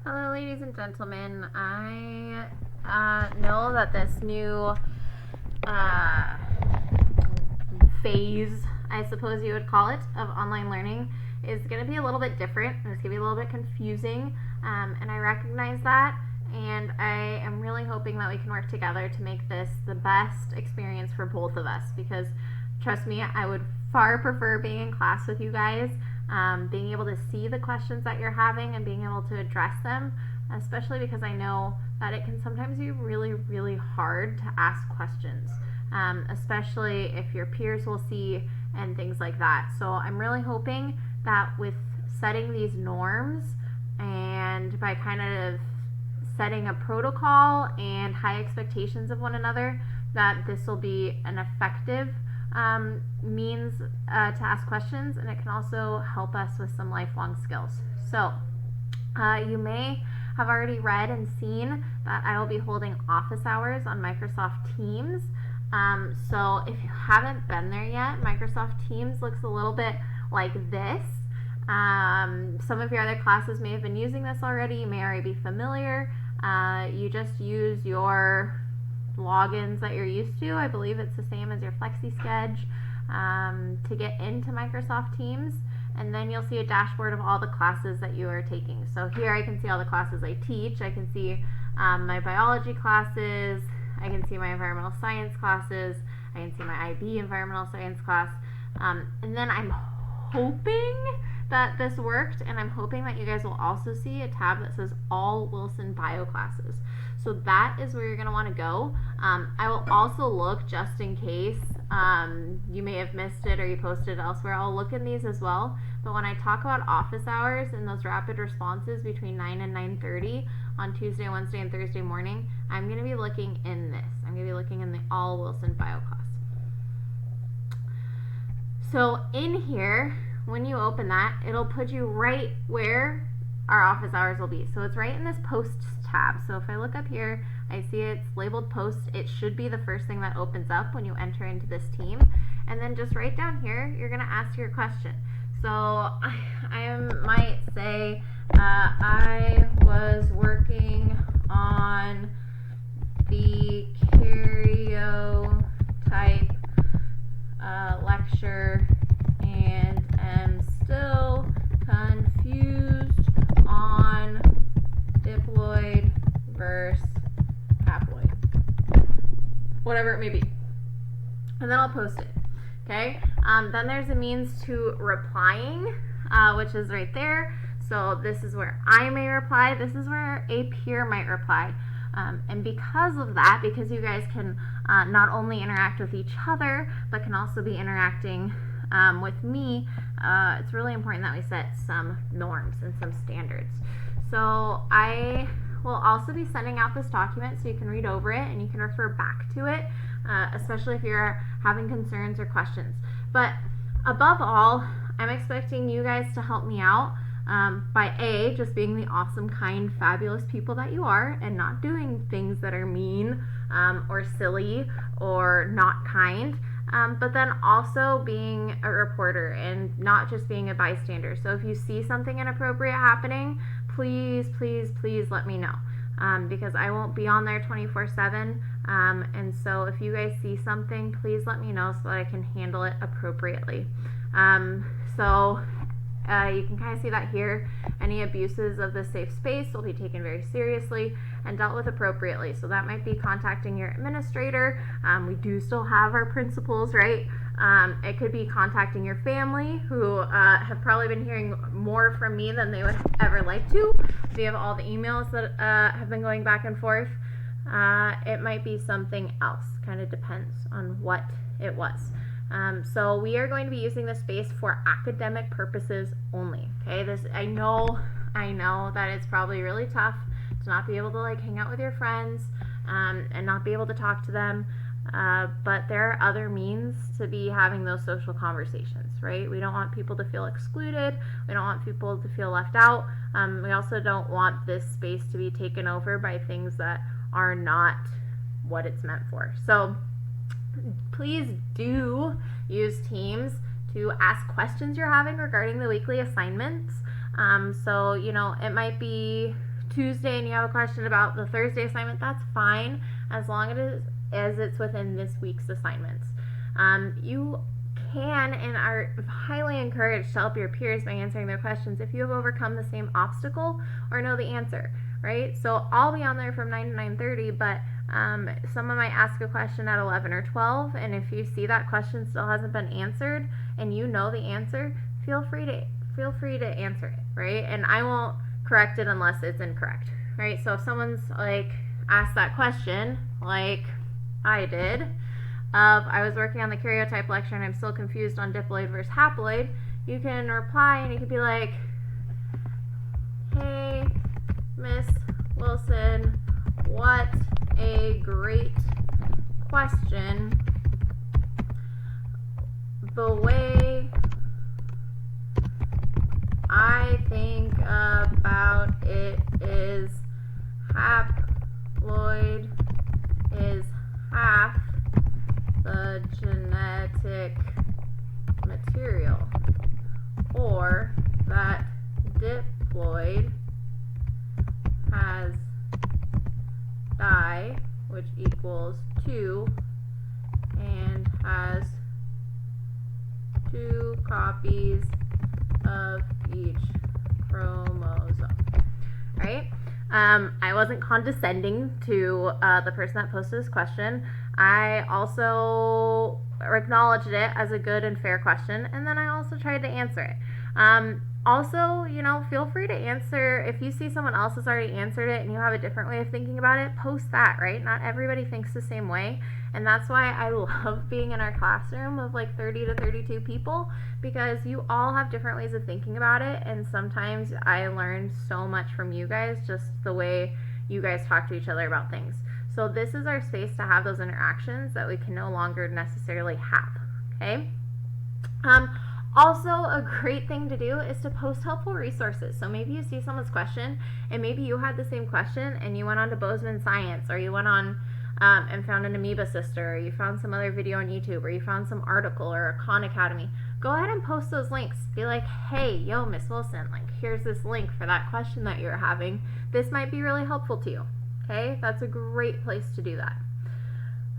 Hello, ladies and gentlemen. I know that this new uh, phase, I suppose you would call it, of online learning is going to be a little bit different and it's going to be a little bit confusing. And I recognize that. And I am really hoping that we can work together to make this the best experience for both of us because, trust me, I would far prefer being in class with you guys, being able to see the questions that you're having and being able to address them, especially because I know that it can sometimes be really, really hard to ask questions, especially if your peers will see and things like that. So I'm really hoping that with setting these norms and by kind of setting a protocol and high expectations of one another, that this will be an effective means to ask questions, and it can also help us with some lifelong skills. So, you may have already read and seen that I will be holding office hours on Microsoft Teams. So, if you haven't been there yet, Microsoft Teams looks a little bit like this. Some of your other classes may have been using this already. You may already be familiar. You just use your logins that you're used to. I believe it's the same as your FlexiSketch to get into Microsoft Teams. And then you'll see a dashboard of all the classes that you are taking. So here I can see all the classes I teach. I can see my biology classes. I can see my environmental science classes. I can see my IB environmental science class. And then I'm hoping that this worked, and I'm hoping that you guys will also see a tab that says all Wilson bio classes. So that is where you're going to want to go. I will also look just in case you may have missed it or you posted it elsewhere. I'll look in these as well. But when I talk about office hours and those rapid responses between 9 and 9:30 on Tuesday, Wednesday, and Thursday morning, I'm going to be looking in this. I'm going to be looking in the all Wilson bio class. So in here, when you open that, it'll put you right where our office hours will be. So it's right in this posts tab. So if I look up here, I see it's labeled posts. It should be the first thing that opens up when you enter into this team. And then just right down here, you're going to ask your question. So I might say, I was working on the karyotype lecture and am still confused on diploid versus haploid, whatever it may be, and then I'll post it. Okay. Then there's a means to replying, which is right there. So this is where I may reply. This is where a peer might reply. And because of that, because you guys can not only interact with each other, but can also be interacting with me, it's really important that we set some norms and some standards. So I will also be sending out this document so you can read over it and you can refer back to it, especially if you're having concerns or questions. But above all, I'm expecting you guys to help me out by A, just being the awesome, kind, fabulous people that you are and not doing things that are mean or silly or not kind, but then also being a reporter and not just being a bystander. So if you see something inappropriate happening, please, please, please let me know. Because I won't be on there 24/7, and so if you guys see something, please let me know so that I can handle it appropriately. You can kind of see that here. Any abuses of the safe space will be taken very seriously and dealt with appropriately. So that might be contacting your administrator. We do still have our principals, right? It could be contacting your family, who have probably been hearing more from me than they would ever like to. We have all the emails that have been going back and forth. It might be something else. Kind of depends on what it was. So we are going to be using this space for academic purposes only. Okay, I know that it's probably really tough to not be able to hang out with your friends and not be able to talk to them. But there are other means to be having those social conversations, right? We don't want people to feel excluded. We don't want people to feel left out. We also don't want this space to be taken over by things that are not what it's meant for. So please do use Teams to ask questions you're having regarding the weekly assignments. So, it might be Tuesday and you have a question about the Thursday assignment, that's fine, as long as it's within this week's assignments. You can and are highly encouraged to help your peers by answering their questions if you have overcome the same obstacle or know the answer, right? So I'll be on there from 9 to 9:30, but someone might ask a question at 11 or 12, and if you see that question still hasn't been answered and you know the answer, feel free to answer it, right? And I won't correct it unless it's incorrect, right? So if someone's like asked that question, like I did, I was working on the karyotype lecture and I'm still confused on diploid versus haploid, you can reply and you can be like, hey, Miss Wilson, what a great question. The way I think about it is haploid is half the genetic material, or that diploid has di, which equals 2, and has 2 copies of each chromosome, right? I wasn't condescending to the person that posted this question. I also acknowledged it as a good and fair question, and then I also tried to answer it. Also, feel free to answer. If you see someone else has already answered it and you have a different way of thinking about it, post that, right? Not everybody thinks the same way, and that's why I love being in our classroom of like 30 to 32 people, because you all have different ways of thinking about it, and sometimes I learn so much from you guys, just the way you guys talk to each other about things. So this is our space to have those interactions that we can no longer necessarily have, okay? Also, a great thing to do is to post helpful resources. So maybe you see someone's question, and maybe you had the same question, and you went on to Bozeman Science, or you went on and found an Amoeba Sister, or you found some other video on YouTube, or you found some article or a Khan Academy. Go ahead and post those links. Be like, hey, yo, Miss Wilson, like, here's this link for that question that you're having. This might be really helpful to you. Okay, that's a great place to do that.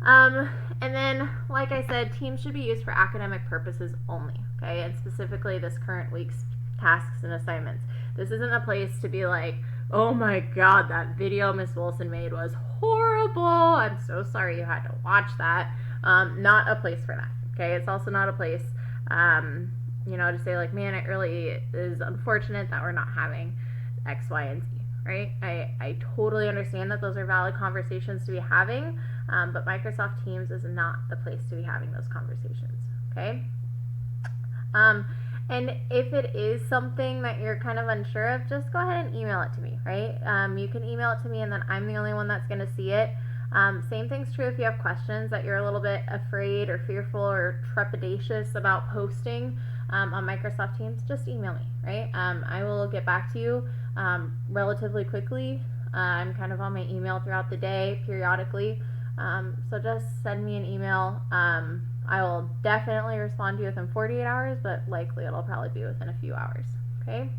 And then, like I said, teams should be used for academic purposes only, okay, and specifically this current week's tasks and assignments. This isn't a place to be like, oh my god, that video Miss Wilson made was horrible, I'm so sorry you had to watch that. Not a place for that, okay? It's also not a place, to say like, man, it really is unfortunate that we're not having X, Y, and Z. Right? I totally understand that those are valid conversations to be having, but Microsoft Teams is not the place to be having those conversations, okay? And if it is something that you're kind of unsure of, just go ahead and email it to me, right? You can email it to me, and then I'm the only one that's going to see it. Same thing's true if you have questions that you're a little bit afraid or fearful or trepidatious about posting on Microsoft Teams, just email me, right? I will get back to you relatively quickly. I'm kind of on my email throughout the day periodically, so just send me an email. I will definitely respond to you within 48 hours, but likely it'll probably be within a few hours, okay?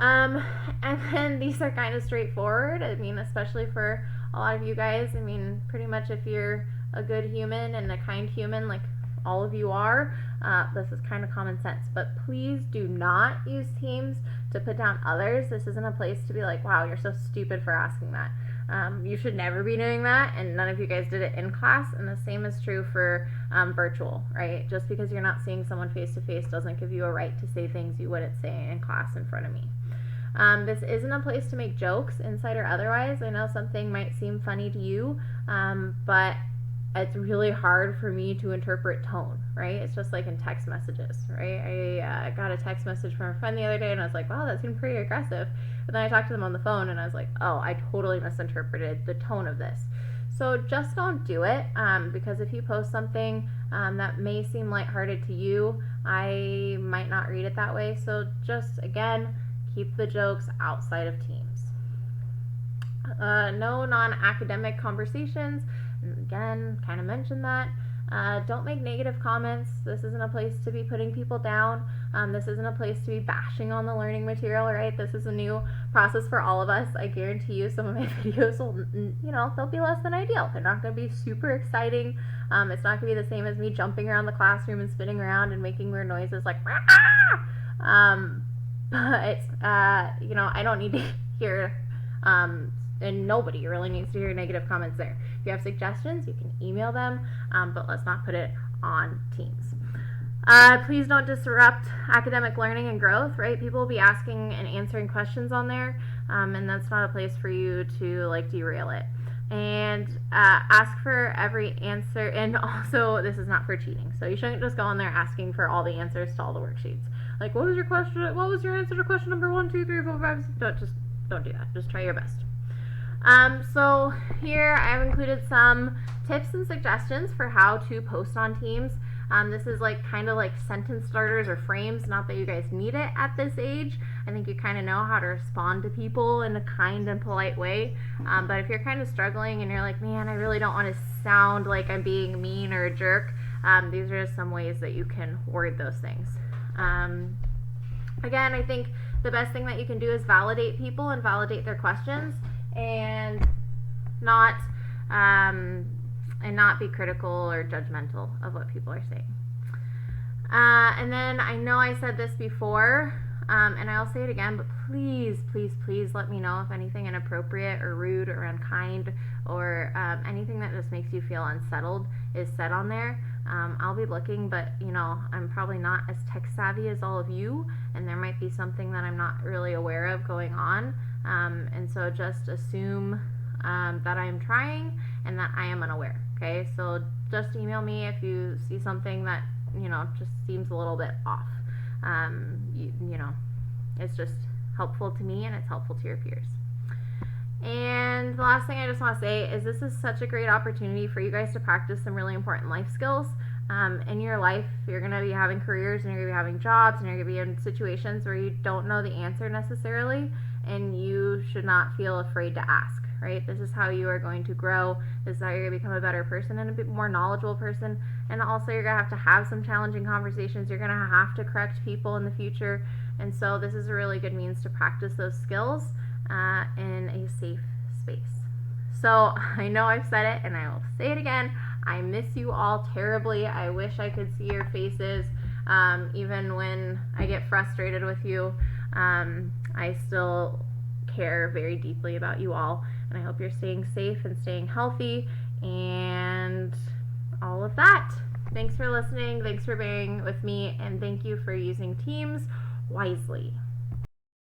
And then these are kind of straightforward. I mean, especially for a lot of you guys. I mean, pretty much if you're a good human and a kind human, like all of you are, this is kind of common sense. But please do not use Teams to put down others. This isn't a place to be like, wow, you're so stupid for asking that. You should never be doing that, and none of you guys did it in class, and the same is true for virtual, right? Just because you're not seeing someone face to face doesn't give you a right to say things you wouldn't say in class in front of me. This isn't a place to make jokes, inside or otherwise. I know something might seem funny to you, but it's really hard for me to interpret tone, right? It's just like in text messages, right? I got a text message from a friend the other day, and I was like, wow, that seemed pretty aggressive. But then I talked to them on the phone, and I was like, oh, I totally misinterpreted the tone of this. So just don't do it, because if you post something that may seem lighthearted to you, I might not read it that way. So just, again, keep the jokes outside of Teams. No non-academic conversations. Again, kind of mentioned that. Don't make negative comments. This isn't a place to be putting people down. This isn't a place to be bashing on the learning material, right? This is a new process for all of us. I guarantee you some of my videos will, they'll be less than ideal. They're not going to be super exciting. It's not going to be the same as me jumping around the classroom and spinning around and making weird noises like, but I don't need to hear, and nobody really needs to hear negative comments there. If you have suggestions, you can email them, but let's not put it on Teams. Please don't disrupt academic learning and growth, right? People will be asking and answering questions on there, and that's not a place for you to derail it. And ask for every answer, and also this is not for cheating, so you shouldn't just go on there asking for all the answers to all the worksheets. Like, what was your question? What was your answer to question number 1, 2, 3, 4, 5, 6? Don't do that. Just try your best. So here I've included some tips and suggestions for how to post on Teams. This is kind of like sentence starters or frames, not that you guys need it at this age. I think you kind of know how to respond to people in a kind and polite way. But if you're kind of struggling and you're like, man, I really don't want to sound like I'm being mean or a jerk, these are just some ways that you can word those things. Again, I think the best thing that you can do is validate people and validate their questions, and not be critical or judgmental of what people are saying. And then I know I said this before, and I'll say it again, but please, please, please let me know if anything inappropriate or rude or unkind or anything that just makes you feel unsettled is said on there. I'll be looking, but I'm probably not as tech savvy as all of you, and there might be something that I'm not really aware of going on, and so just assume that I'm trying and that I am unaware. Okay, so just email me if you see something that just seems a little bit off. It's just helpful to me and it's helpful to your peers. And the last thing I just want to say is this is such a great opportunity for you guys to practice some really important life skills. In your life, you're going to be having careers and you're going to be having jobs and you're going to be in situations where you don't know the answer necessarily, and you should not feel afraid to ask, right? This is how you are going to grow. This is how you're going to become a better person and a bit more knowledgeable person. And also you're going to have some challenging conversations. You're going to have to correct people in the future. And so this is a really good means to practice those skills in a safe space. So I know I've said it and I will say it again. I miss you all terribly. I wish I could see your faces. Even when I get frustrated with you, I still care very deeply about you all. And I hope you're staying safe and staying healthy and all of that. Thanks for listening. Thanks for bearing with me. And thank you for using Teams wisely.